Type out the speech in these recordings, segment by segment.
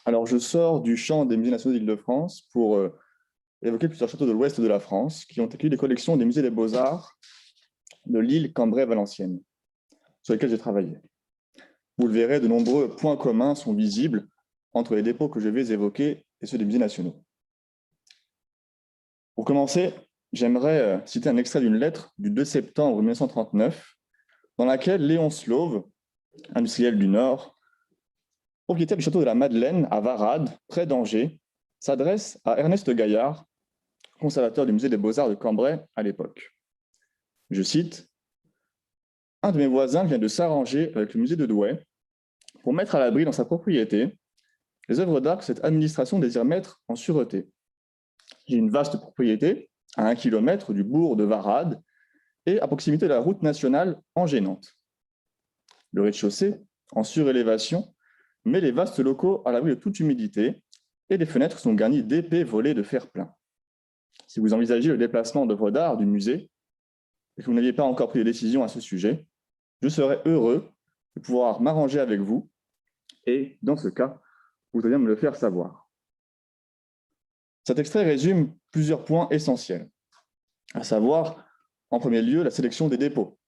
Alors, je sors du champ des musées nationaux d'Île-de-France pour évoquer plusieurs châteaux de l'ouest de la France qui ont accueilli des collections des musées des Beaux-Arts de Lille, Cambrai, Valenciennes, sur lesquels j'ai travaillé. Vous le verrez, de nombreux points communs sont visibles entre les dépôts que je vais évoquer et ceux des musées nationaux. Pour commencer, j'aimerais citer un extrait d'une lettre du 2 septembre 1939, dans laquelle Léon Slauve, industriel du Nord, propriétaire du château de la Madeleine à Varades, près d'Angers, s'adresse à Ernest Gaillard, conservateur du musée des Beaux-Arts de Cambrai à l'époque. Je cite: « Un de mes voisins vient de s'arranger avec le musée de Douai pour mettre à l'abri dans sa propriété les œuvres d'art que cette administration désire mettre en sûreté. J'ai une vaste propriété à 1 kilomètre du bourg de Varades et à proximité de la route nationale Angers-Nantes. Le rez-de-chaussée, en surélévation, met les vastes locaux à l'abri de toute humidité et les fenêtres sont garnies d'épais volets de fer-plein. Si vous envisagez le déplacement d'œuvres d'art du musée et que vous n'aviez pas encore pris de décision à ce sujet, je serais heureux de pouvoir m'arranger avec vous et, dans ce cas, vous devriez me le faire savoir. » Cet extrait résume plusieurs points essentiels, à savoir, en premier lieu, la sélection des dépôts,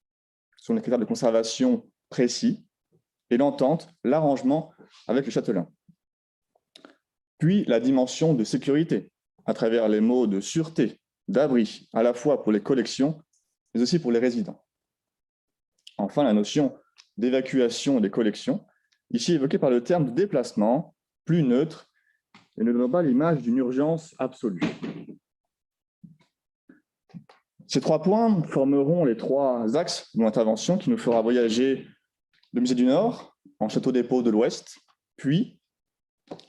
selon les critères de conservation précis, et l'entente, l'arrangement avec le châtelain. Puis la dimension de sécurité, à travers les mots de sûreté, d'abri, à la fois pour les collections, mais aussi pour les résidents. Enfin, la notion d'évacuation des collections, ici évoquée par le terme de déplacement, plus neutre, et ne donnant pas l'image d'une urgence absolue. Ces 3 points formeront les 3 axes de mon intervention qui nous fera voyager de musée du Nord en château dépôt de l'Ouest, puis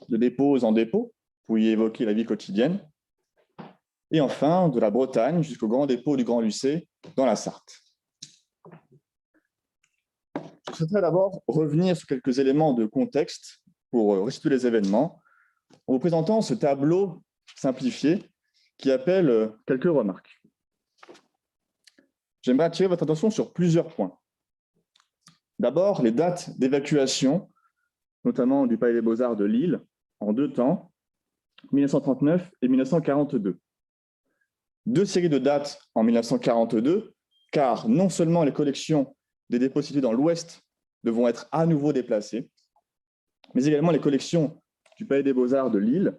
de dépôt en dépôt, pour y évoquer la vie quotidienne, et enfin de la Bretagne jusqu'au grand dépôt du Grand Lucé dans la Sarthe. Je souhaiterais d'abord revenir sur quelques éléments de contexte pour restituer les événements, en vous présentant ce tableau simplifié qui appelle quelques remarques. J'aimerais attirer votre attention sur plusieurs points. D'abord, les dates d'évacuation, notamment du Palais des Beaux-Arts de Lille, en 2 temps, 1939 et 1942. 2 séries de dates en 1942, car non seulement les collections des dépôts situés dans l'Ouest devront être à nouveau déplacées, mais également les collections du Palais des Beaux-Arts de Lille,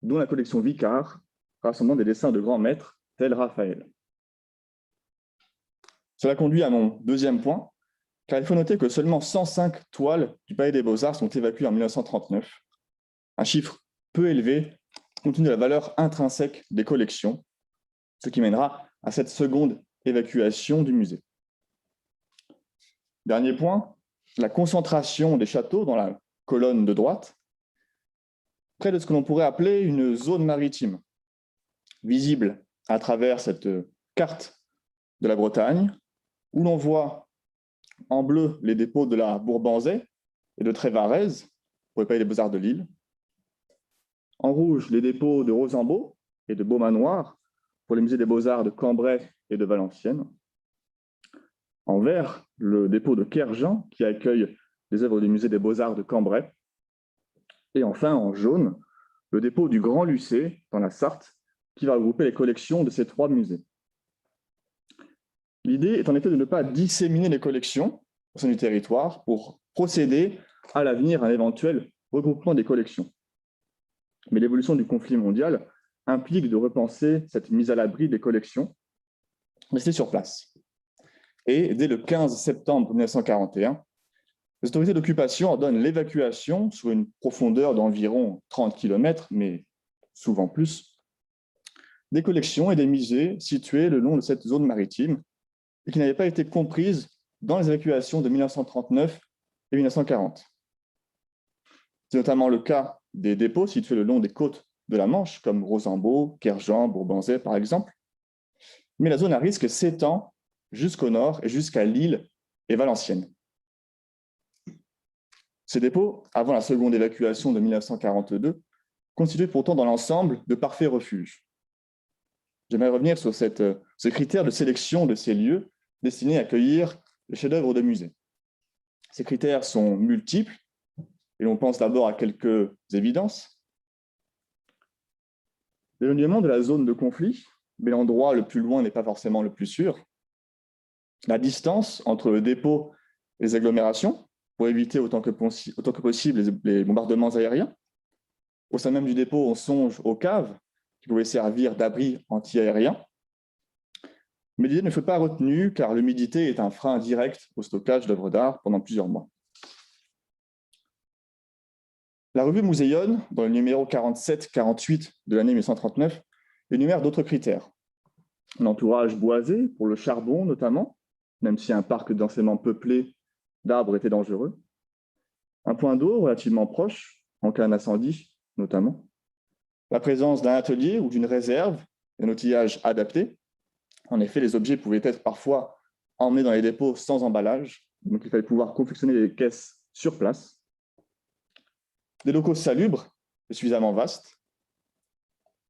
dont la collection Vicard, rassemblant des dessins de grands maîtres tels Raphaël. Cela conduit à mon deuxième point, car il faut noter que seulement 105 toiles du Palais des Beaux-Arts sont évacuées en 1939, un chiffre peu élevé compte tenu de la valeur intrinsèque des collections, ce qui mènera à cette seconde évacuation du musée. Dernier point, la concentration des châteaux dans la colonne de droite, près de ce que l'on pourrait appeler une zone maritime, visible à travers cette carte de la Bretagne, où l'on voit en bleu les dépôts de la Bourbanzais et de Trévarez, pour le Palais des Beaux-Arts de Lille, en rouge les dépôts de Rosambeau et de Beaumanoir, pour les musées des Beaux-Arts de Cambrai et de Valenciennes, en vert le dépôt de Kerjan, qui accueille les œuvres du musée des Beaux-Arts de Cambrai, et enfin en jaune le dépôt du Grand Lucé dans la Sarthe, qui va regrouper les collections de ces 3 musées. L'idée est en effet de ne pas disséminer les collections au sein du territoire pour procéder à l'avenir à un éventuel regroupement des collections. Mais l'évolution du conflit mondial implique de repenser cette mise à l'abri des collections restées sur place. Et dès le 15 septembre 1941, les autorités d'occupation ordonnent l'évacuation sur une profondeur d'environ 30 km, mais souvent plus, des collections et des musées situés le long de cette zone maritime et qui n'avaient pas été comprises dans les évacuations de 1939 et 1940. C'est notamment le cas des dépôts situés le long des côtes de la Manche, comme Rosambeau, Kerjan, Bourbanzais par exemple. Mais la zone à risque s'étend jusqu'au nord et jusqu'à Lille et Valenciennes. Ces dépôts, avant la seconde évacuation de 1942, constituaient pourtant dans l'ensemble de parfaits refuges. J'aimerais revenir sur ce critère de sélection de ces lieux destinés à accueillir les chefs-d'œuvre de musées. Ces critères sont multiples et l'on pense d'abord à quelques évidences. L'éloignement de la zone de conflit, mais l'endroit le plus loin n'est pas forcément le plus sûr. La distance entre le dépôt et les agglomérations, pour éviter autant que possible les bombardements aériens. Au sein même du dépôt, on songe aux caves, qui pouvaient servir d'abri anti-aérien. Mais l'idée ne fut pas retenue, car l'humidité est un frein direct au stockage d'œuvres d'art pendant plusieurs mois. La revue Museion, dans le numéro 47-48 de l'année 1939, énumère d'autres critères. Un entourage boisé, pour le charbon notamment, même si un parc densément peuplé d'arbres était dangereux. Un point d'eau relativement proche, en cas d'incendie notamment. La présence d'un atelier ou d'une réserve, un outillage adapté. En effet, les objets pouvaient être parfois emmenés dans les dépôts sans emballage, donc il fallait pouvoir confectionner les caisses sur place. Des locaux salubres et suffisamment vastes.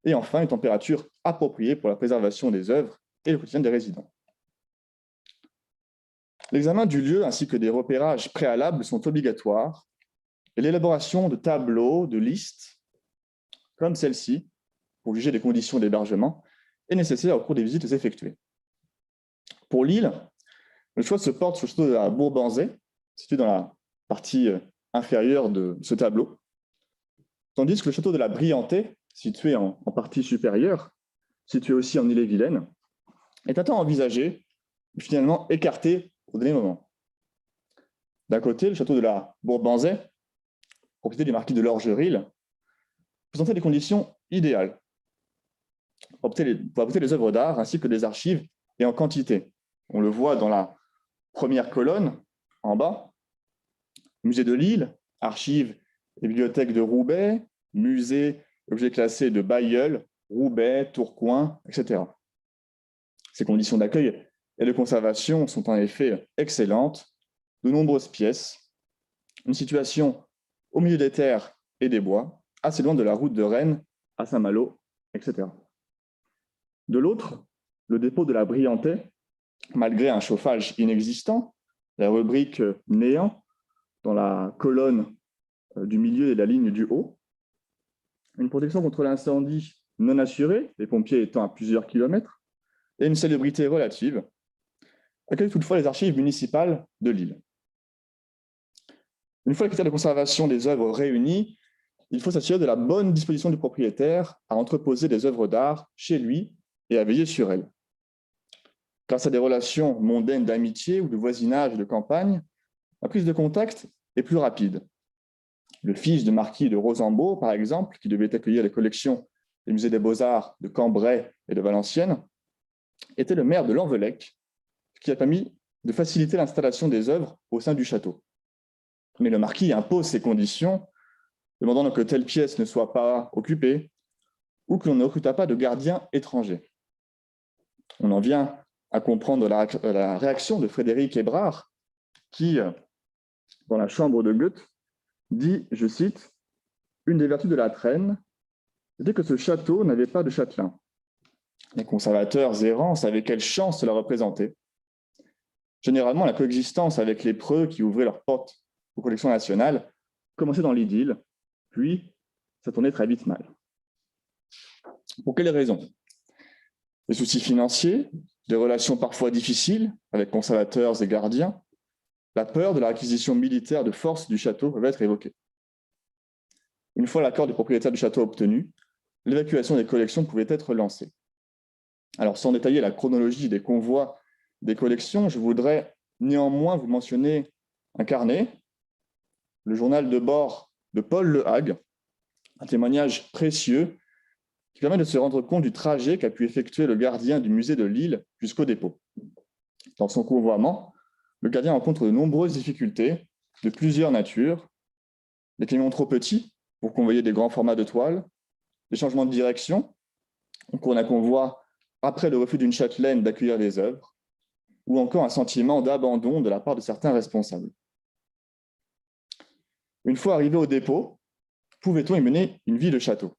Et enfin, une température appropriée pour la préservation des œuvres et le quotidien des résidents. L'examen du lieu ainsi que des repérages préalables sont obligatoires et l'élaboration de tableaux, de listes, comme celle-ci, pour juger des conditions d'hébergement, est nécessaire au cours des visites effectuées. Pour Lille, le choix se porte sur le château de la Bourbanzais, situé dans la partie inférieure de ce tableau, tandis que le château de la Briantais, situé en partie supérieure, situé aussi en Ille-et-Vilaine, est un temps envisagé, mais finalement écarté au dernier moment. D'un côté, le château de la Bourbanzais, propriété du marquis de Lorgeril, présentait des conditions idéales pour apporter les œuvres d'art ainsi que des archives et en quantité. On le voit dans la première colonne, en bas, musée de Lille, archives et bibliothèque de Roubaix, musée, objets classés de Bailleul, Roubaix, Tourcoing, etc. Ces conditions d'accueil et de conservation sont en effet excellentes, de nombreuses pièces, une situation au milieu des terres et des bois, assez loin de la route de Rennes à Saint-Malo, etc. De l'autre, le dépôt de la Briantais, malgré un chauffage inexistant, la rubrique néant dans la colonne du milieu et la ligne du haut, une protection contre l'incendie non assurée, les pompiers étant à plusieurs kilomètres, et une salubrité relative, accueille toutefois les archives municipales de Lille. Une fois les critères de conservation des œuvres réunis, il faut s'assurer de la bonne disposition du propriétaire à entreposer des œuvres d'art chez lui et à veiller sur elles. Grâce à des relations mondaines d'amitié ou de voisinage et de campagne, la prise de contact est plus rapide. Le fils du marquis de Rosambeau, par exemple, qui devait accueillir les collections des musées des Beaux-Arts de Cambrai et de Valenciennes, était le maire de Lanvelec, ce qui a permis de faciliter l'installation des œuvres au sein du château. Mais le marquis impose ses conditions, demandant que telle pièce ne soit pas occupée ou que l'on ne recrutât pas de gardiens étrangers. On en vient à comprendre la réaction de Frédéric Hébrard, qui, dans la chambre de Goethe, dit, je cite, « Une des vertus de la Traîne, c'était que ce château n'avait pas de châtelain. Les conservateurs errants savaient quelle chance cela représentait. Généralement, la coexistence avec les preux qui ouvraient leurs portes aux collections nationales commençait dans l'idylle, puis ça tournait très vite mal. Pour quelles raisons? Des soucis financiers, des relations parfois difficiles avec conservateurs et gardiens, la peur de la réquisition militaire de force du château peuvent être évoquées. Une fois l'accord du propriétaire du château obtenu, l'évacuation des collections pouvait être lancée. Alors, sans détailler la chronologie des convois des collections, je voudrais néanmoins vous mentionner un carnet, le journal de bord de Paul Le Hague, un témoignage précieux qui permet de se rendre compte du trajet qu'a pu effectuer le gardien du musée de Lille jusqu'au dépôt. Dans son convoiement, le gardien rencontre de nombreuses difficultés de plusieurs natures, des camions trop petits pour convoyer des grands formats de toile, des changements de direction au cours d'un convoi après le refus d'une châtelaine d'accueillir les œuvres, ou encore un sentiment d'abandon de la part de certains responsables. Une fois arrivé au dépôt, pouvait-on y mener une vie de château?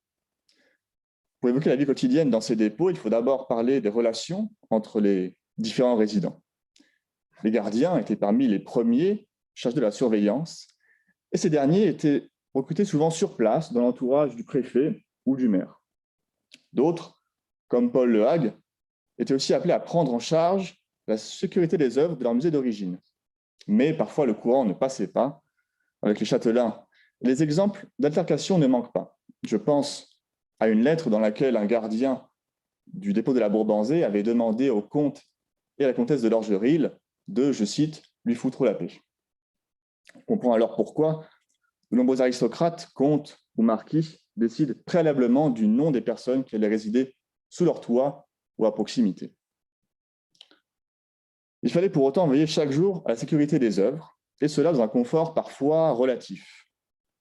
Pour évoquer la vie quotidienne dans ces dépôts, il faut d'abord parler des relations entre les différents résidents. Les gardiens étaient parmi les premiers chargés de la surveillance Et ces derniers étaient recrutés souvent sur place, dans l'entourage du préfet ou du maire. D'autres, comme Paul Le Hague, étaient aussi appelés à prendre en charge la sécurité des œuvres de leur musée d'origine. Mais parfois, le courant ne passait pas avec les châtelains. Les exemples d'altercation ne manquent pas. Je pense à une lettre dans laquelle un gardien du dépôt de la Bourbanzée avait demandé au comte et à la comtesse de Lorgeril de, je cite, lui foutre la paix. On comprend alors pourquoi de nombreux aristocrates, comtes ou marquis, décident préalablement du nom des personnes qui allaient résider sous leur toit ou à proximité. Il fallait pour autant veiller chaque jour à la sécurité des œuvres, et cela dans un confort parfois relatif.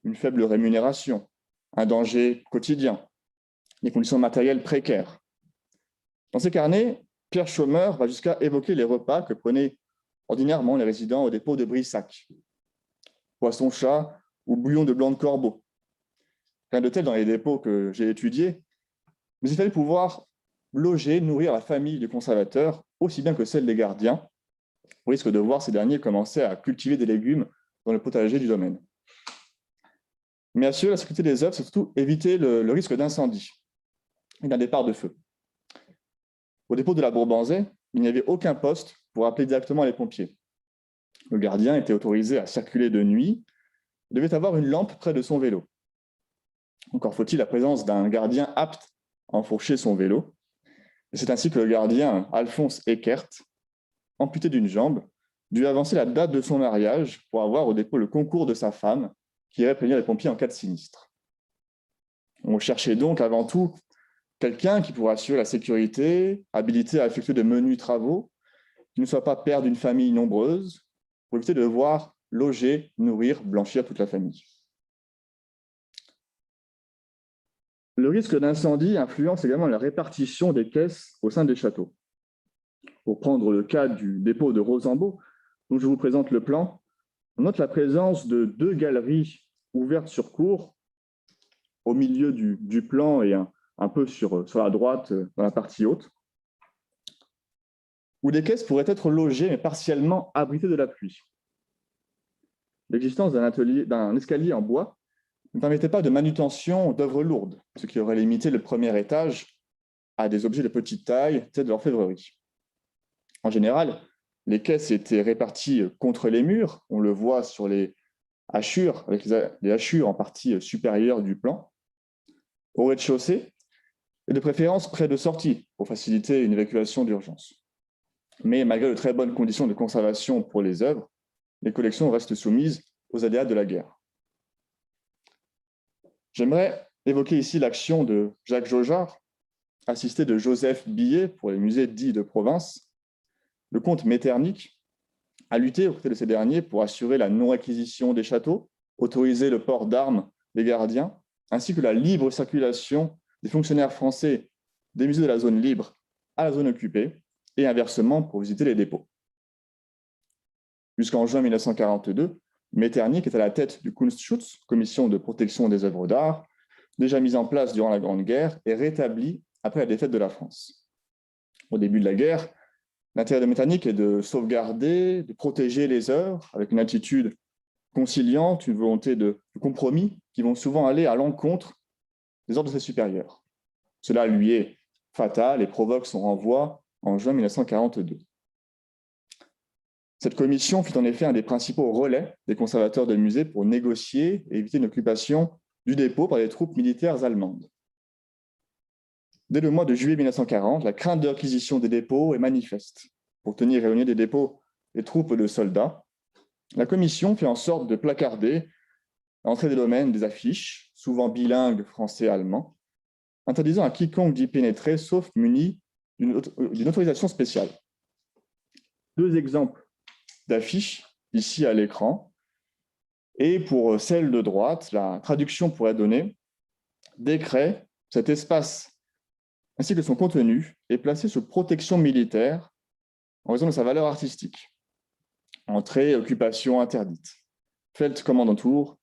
Une faible rémunération, un danger quotidien, des conditions matérielles précaires. Dans ses carnets, Pierre Chômeur va jusqu'à évoquer les repas que prenaient ordinairement les résidents au dépôt de Brissac. Poisson-chat ou bouillon de blanc de corbeau. Rien de tel dans les dépôts que j'ai étudiés, mais il fallait pouvoir loger, nourrir la famille du conservateur, aussi bien que celle des gardiens, au risque de voir ces derniers commencer à cultiver des légumes dans le potager du domaine. Mais assurer la sécurité des œuvres, c'est surtout éviter le risque d'incendie et d'un départ de feu. Au dépôt de la Bourbanzée, il n'y avait aucun poste pour appeler directement les pompiers. Le gardien était autorisé à circuler de nuit, il devait avoir une lampe près de son vélo. Encore faut-il la présence d'un gardien apte à enfourcher son vélo. Et c'est ainsi que le gardien Alphonse Eckert, amputé d'une jambe, dut avancer la date de son mariage pour avoir au dépôt le concours de sa femme, qui irait prévenir les pompiers en cas de sinistre. On cherchait donc avant tout quelqu'un qui pourrait assurer la sécurité, habilité à effectuer de menus travaux, qui ne soit pas père d'une famille nombreuse, pour éviter de devoir loger, nourrir, blanchir toute la famille. Le risque d'incendie influence également la répartition des caisses au sein des châteaux. Pour prendre le cas du dépôt de Rosambeau, dont je vous présente le plan, on note la présence de 2 galeries ouvertes sur cour au milieu du plan et un peu sur la droite, dans la partie haute, où des caisses pourraient être logées mais partiellement abritées de la pluie. L'existence d'un escalier en bois ne permettait pas de manutention d'œuvres lourdes, ce qui aurait limité le premier étage à des objets de petite taille, tels de l'orfèvrerie. En général, les caisses étaient réparties contre les murs, on le voit sur les hachures, avec les hachures en partie supérieure du plan, au rez-de-chaussée, et de préférence près de sorties, pour faciliter une évacuation d'urgence. Mais malgré de très bonnes conditions de conservation pour les œuvres, les collections restent soumises aux aléas de la guerre. J'aimerais évoquer ici l'action de Jacques Jaujard, assisté de Joseph Billet pour les musées dits de province. Le comte Metternich a lutté aux côtés de ces derniers pour assurer la non-réquisition des châteaux, autoriser le port d'armes des gardiens, ainsi que la libre circulation des fonctionnaires français des musées de la zone libre à la zone occupée, et inversement pour visiter les dépôts. Jusqu'en juin 1942, Metternich est à la tête du Kunstschutz, commission de protection des œuvres d'art, déjà mise en place durant la Grande Guerre et rétablie après la défaite de la France. Au début de la guerre, l'intérêt de Metternich est de sauvegarder, de protéger les œuvres avec une attitude conciliante, une volonté de compromis qui vont souvent aller à l'encontre des ordres de ses supérieurs. Cela lui est fatal et provoque son renvoi en juin 1942. Cette commission fut en effet un des principaux relais des conservateurs de musées pour négocier et éviter une occupation du dépôt par les troupes militaires allemandes. Dès le mois de juillet 1940, la crainte de l'acquisition des dépôts est manifeste. Pour tenir et réunir des dépôts des troupes de soldats, la commission fait en sorte de placarder à l'entrée des domaines des affiches, souvent bilingues français-allemand, interdisant à quiconque d'y pénétrer, sauf muni d'une autorisation spéciale. 2 exemples d'affiches, ici à l'écran. Et pour celle de droite, la traduction pourrait donner « Décret, cet espace ainsi que son contenu est placé sous protection militaire en raison de sa valeur artistique. Entrée, occupation interdite. Feldkommandantur,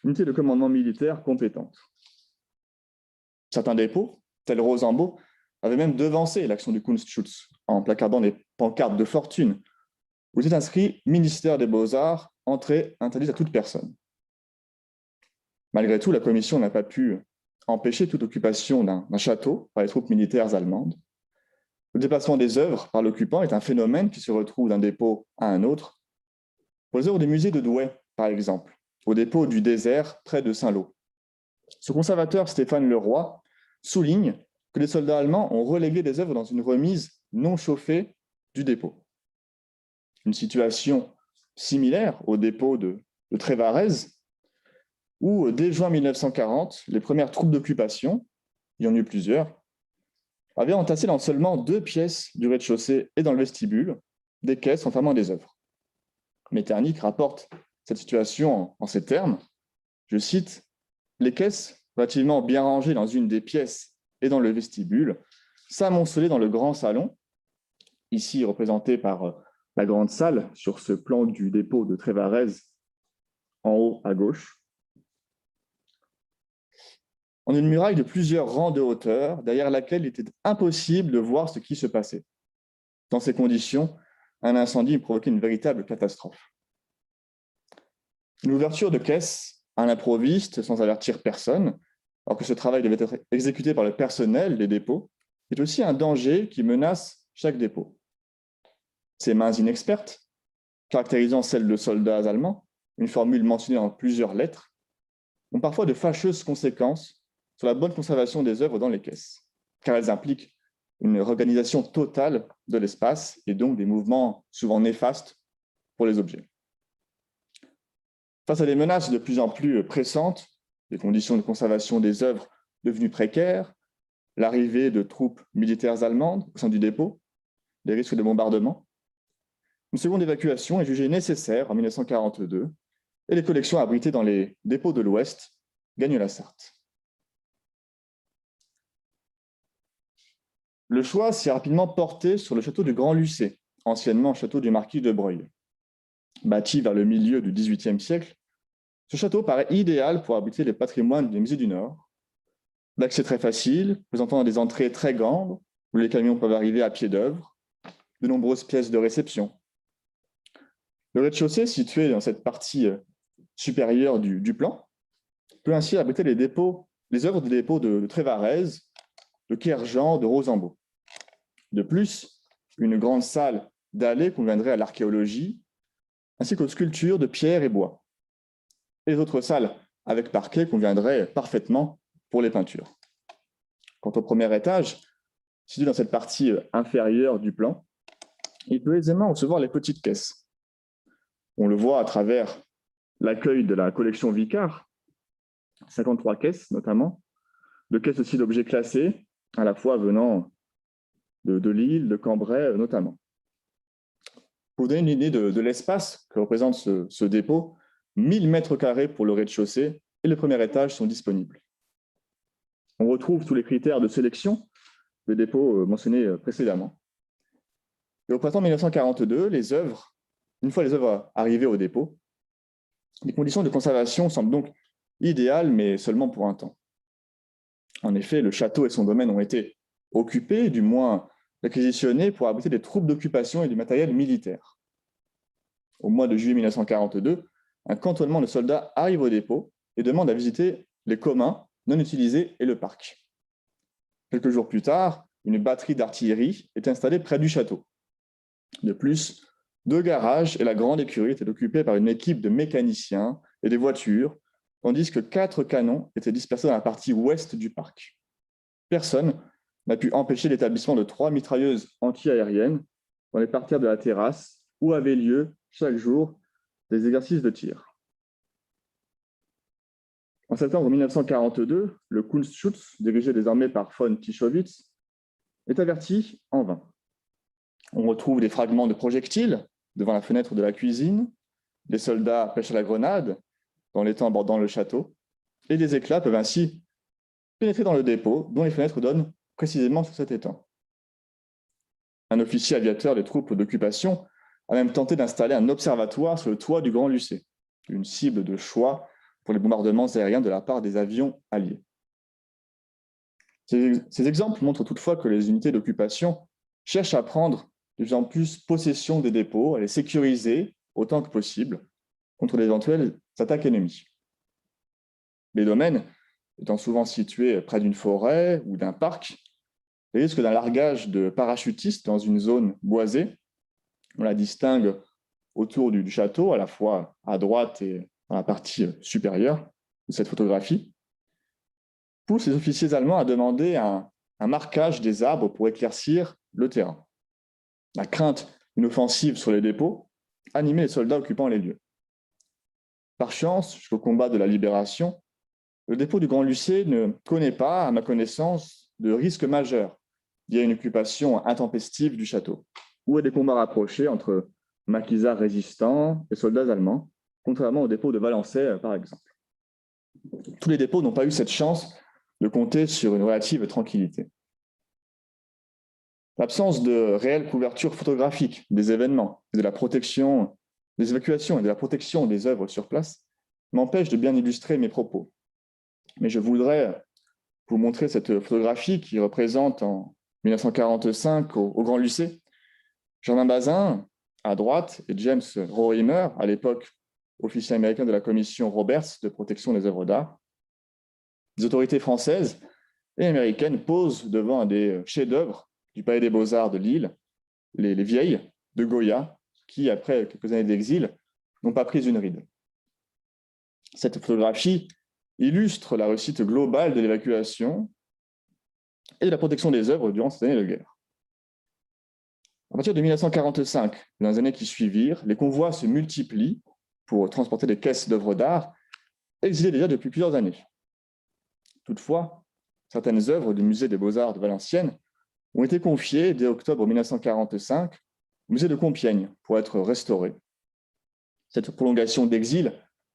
unité de commandement militaire compétente. » Certains dépôts, tels Rosambeau, avaient même devancé l'action du Kunstschutz en placardant des pancartes de fortune où était inscrit « Ministère des Beaux-Arts, entrée interdite à toute personne ». Malgré tout, la commission n'a pas pu empêcher toute occupation d'un château par les troupes militaires allemandes. Le déplacement des œuvres par l'occupant est un phénomène qui se retrouve d'un dépôt à un autre. Pour les œuvres du musée de Douai, par exemple, au dépôt du désert près de Saint-Lô. Ce conservateur, Stéphane Leroy, souligne que les soldats allemands ont relégué des œuvres dans une remise non chauffée du dépôt. Une situation similaire au dépôt de Trévarez, où dès juin 1940, les premières troupes d'occupation, il y en a eu plusieurs, avaient entassé dans seulement 2 pièces du rez-de-chaussée et dans le vestibule des caisses enfermant des œuvres. Metternich rapporte cette situation en ces termes, je cite, « Les caisses, relativement bien rangées dans une des pièces et dans le vestibule, s'amoncelaient dans le grand salon, ici représenté par la grande salle sur ce plan du dépôt de Trévarez en haut à gauche, en une muraille de plusieurs rangs de hauteur, derrière laquelle il était impossible de voir ce qui se passait. Dans ces conditions, un incendie provoquait une véritable catastrophe. Une ouverture de caisse à l'improviste, sans avertir personne, alors que ce travail devait être exécuté par le personnel des dépôts, est aussi un danger qui menace chaque dépôt. Ces mains inexpertes, caractérisant celles de soldats allemands, une formule mentionnée en plusieurs lettres, ont parfois de fâcheuses conséquences sur la bonne conservation des œuvres dans les caisses, car elles impliquent une réorganisation totale de l'espace et donc des mouvements souvent néfastes pour les objets. Face à des menaces de plus en plus pressantes, des conditions de conservation des œuvres devenues précaires, l'arrivée de troupes militaires allemandes au sein du dépôt, les risques de bombardement, une seconde évacuation est jugée nécessaire en 1942 et les collections abritées dans les dépôts de l'Ouest gagnent la Sarthe. Le choix s'est rapidement porté sur le château du Grand-Lucé, anciennement château du marquis de Broglie. Bâti vers le milieu du XVIIIe siècle, ce château paraît idéal pour abriter les patrimoines des musées du Nord. L'accès très facile, présentant des entrées très grandes, où les camions peuvent arriver à pied d'œuvre, de nombreuses pièces de réception. Le rez-de-chaussée, situé dans cette partie supérieure du plan, peut ainsi abriter les œuvres de dépôt de Trévarez, de Kerjean, de Rosambeau. De plus, une grande salle d'allées conviendrait à l'archéologie, ainsi qu'aux sculptures de pierre et bois. Et les autres salles avec parquet conviendraient parfaitement pour les peintures. Quant au premier étage, situé dans cette partie inférieure du plan, il peut aisément recevoir les petites caisses. On le voit à travers l'accueil de la collection Vicard, 53 caisses notamment, de caisses aussi d'objets classés, à la fois venant de Lille, de Cambrai notamment. Pour vous donner une idée de l'espace que représente ce dépôt, 1000 mètres carrés pour le rez-de-chaussée et le premier étage sont disponibles. On retrouve tous les critères de sélection des dépôts mentionnés précédemment. Et au printemps 1942, une fois les œuvres arrivées au dépôt, les conditions de conservation semblent donc idéales, mais seulement pour un temps. En effet, le château et son domaine ont été occupés, du moins réquisitionnés, pour abriter des troupes d'occupation et du matériel militaire. Au mois de juillet 1942, un cantonnement de soldats arrive au dépôt et demande à visiter les communs non utilisés et le parc. Quelques jours plus tard, une batterie d'artillerie est installée près du château. De plus, 2 garages et la grande écurie étaient occupés par une équipe de mécaniciens et des voitures, tandis que 4 canons étaient dispersés dans la partie ouest du parc. Personne n'a pu empêcher l'établissement de 3 mitrailleuses anti-aériennes dans les parterres de la terrasse où avaient lieu chaque jour des exercices de tir. En septembre 1942, le Kunstschutz, dirigé désormais par von Tischowitz, est averti en vain. On retrouve des fragments de projectiles devant la fenêtre de la cuisine, des soldats pêchent à la grenade dans l'étang bordant le château, et des éclats peuvent ainsi pénétrer dans le dépôt, dont les fenêtres donnent précisément sur cet étang. Un officier aviateur des troupes d'occupation a même tenté d'installer un observatoire sur le toit du Grand-Lucé, une cible de choix pour les bombardements aériens de la part des avions alliés. Ces exemples montrent toutefois que les unités d'occupation cherchent à prendre de plus en plus possession des dépôts, à les sécuriser autant que possible contre d'éventuelles attaques ennemies. Les domaines étant souvent situés près d'une forêt ou d'un parc, les risques d'un largage de parachutistes dans une zone boisée, on la distingue autour du château, à la fois à droite et dans la partie supérieure de cette photographie, pousse les officiers allemands à demander un marquage des arbres pour éclaircir le terrain. La crainte d'une offensive sur les dépôts animait les soldats occupant les lieux. Par chance, jusqu'au combat de la Libération, le dépôt du Grand-Lucé ne connaît pas, à ma connaissance, de risque majeur lié à une occupation intempestive du château ou à des combats rapprochés entre maquisards résistants et soldats allemands, contrairement au dépôt de Valençay, par exemple. Tous les dépôts n'ont pas eu cette chance de compter sur une relative tranquillité. L'absence de réelle couverture photographique des événements, et de la protection, des évacuations et de la protection des œuvres sur place m'empêche de bien illustrer mes propos. Mais je voudrais vous montrer cette photographie qui représente en 1945 au Grand-Lucé Germain Bazin à droite et James Roheimer, à l'époque officier américain de la commission Roberts de protection des œuvres d'art. Les autorités françaises et américaines posent devant un des chefs-d'œuvre du Palais des Beaux-Arts de Lille, les Vieilles de Goya, qui, après quelques années d'exil, n'ont pas pris une ride. Cette photographie illustre la réussite globale de l'évacuation et de la protection des œuvres durant ces années de guerre. À partir de 1945, dans les années qui suivirent, les convois se multiplient pour transporter des caisses d'œuvres d'art, exilées déjà depuis plusieurs années. Toutefois, certaines œuvres du musée des Beaux-Arts de Valenciennes ont été confiées dès octobre 1945 au musée de Compiègne pour être restaurées. Cette prolongation d'exil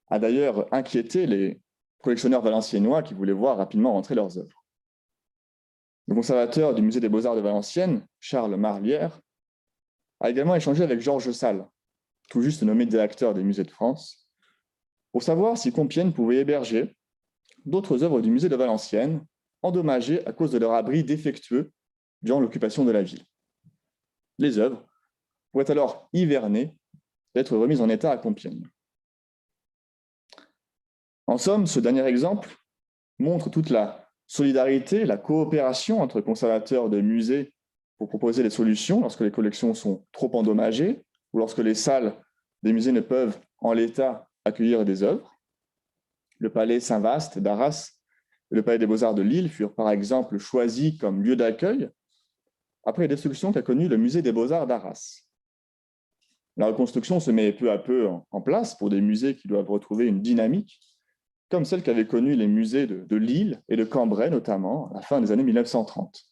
a d'ailleurs inquiété les collectionneurs valenciennois qui voulaient voir rapidement rentrer leurs œuvres. Le conservateur du musée des Beaux-Arts de Valenciennes, Charles Marlière, a également échangé avec Georges Sall, tout juste nommé directeur des musées de France, pour savoir si Compiègne pouvait héberger d'autres œuvres du musée de Valenciennes, endommagées à cause de leur abri défectueux durant l'occupation de la ville. Les œuvres pourraient alors hiverner et être remises en état à Compiègne. En somme, ce dernier exemple montre toute la solidarité, la coopération entre conservateurs de musées pour proposer des solutions lorsque les collections sont trop endommagées ou lorsque les salles des musées ne peuvent, en l'état, accueillir des œuvres. Le palais Saint-Vaast d'Arras et le palais des Beaux-Arts de Lille furent par exemple choisis comme lieu d'accueil après les destructions qu'a connues le musée des Beaux-Arts d'Arras. La reconstruction se met peu à peu en place pour des musées qui doivent retrouver une dynamique, comme celle qu'avaient connue les musées de Lille et de Cambrai notamment à la fin des années 1930.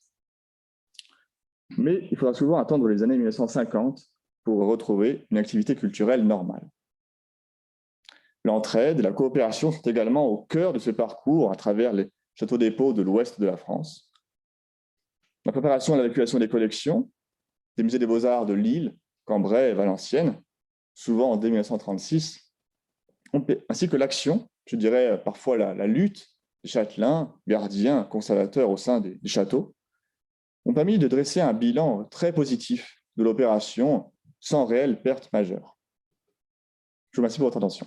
Mais il faudra souvent attendre les années 1950 pour retrouver une activité culturelle normale. L'entraide et la coopération sont également au cœur de ce parcours à travers les châteaux-dépôts de l'ouest de la France. La préparation et l'évacuation des collections, des musées des Beaux-Arts de Lille, Cambrai et Valenciennes, souvent dès 1936, ainsi que l'action, je dirais parfois la lutte des châtelains, gardiens, conservateurs au sein des châteaux, ont permis de dresser un bilan très positif de l'opération sans réelle perte majeure. Je vous remercie pour votre attention.